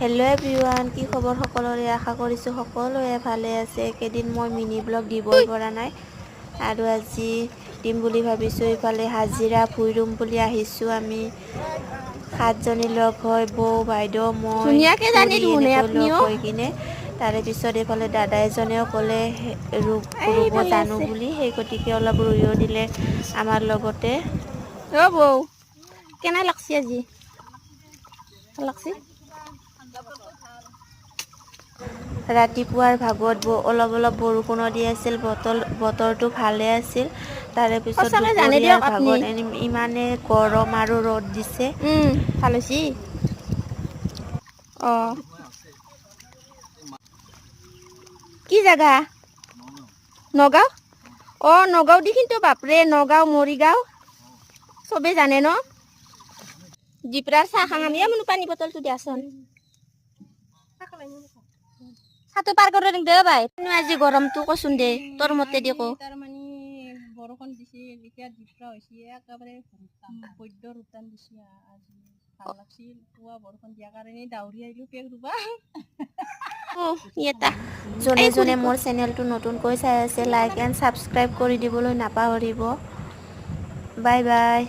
Hello' everyone, কি খবৰ সকলোৰে? আশা কৰিছোঁ সকলোৱে ভালে আছে। কেইদিন মই মিনি ব্লগ দিবই পৰা নাই আৰু আজি দিম বুলি ভাবিছোঁ। ইফালে হাজিৰা ভুই ৰুম বুলি আহিছোঁ আমি 7জনী লগ হৈ, বৌ, বাইদেউ, মই, ধুনীয়াকে জানি খুৰী দেখোন এনেকৈ লগ আপুনিও হৈ কিনে। তাৰে পিছত এইফালে দাদা এজনেও ক'লে ৰুব এইফালে জানো আছে বুলি, সেই গতিকে অলপ ৰুইও দিলে আমাৰ লগতে। অ বৌ, কেনে লাগছি আজি? ভাল লাগছি? ৰাতিপুৱাৰ ভাগত অলপ অলপ বৰষুণো দি আছিল, বতৰটো ভালে আছিল। তাৰে পিছত সঁচাকে জানে দিয়ক দুপৰীয়াৰ আপুনি। ভাগত ইমানে গৰম আৰু ৰ'দ দিছে। ভাল হৈছি। অ কি জাগা? নগাঁও। অ নগাঁও দি কিন্তু বাপৰে, নগাঁও মৰিগাঁও চবে জানে ন? দিপৰাৰ চাহ খাম আমি। মনো পানী বটলটো দিয়াচোন। ছাতো পাৰ কৰি দে বাই। আজি গৰমটো কচোন দে, তোৰ মতে দি ক। তাৰমানে বৰষুণ দিছে, এতিয়া দিপৰা হৈছে, একেবাৰে বৈদ্য ৰূপদান দিছে। আজি ভাল লাগছিল, পুৱা বৰষুণ দিয়াৰ কাৰণে দাউৰি আহিলো পেক ৰুবা। এটা যোনে এই যোনে খুৰীক ক। মোৰ চেনেলটো নতুনকৈ চাই আছে, লাইক এণ্ড ছাবস্ক্ৰাইব কৰি দিবলৈ নাপাহৰিব। Bye bye.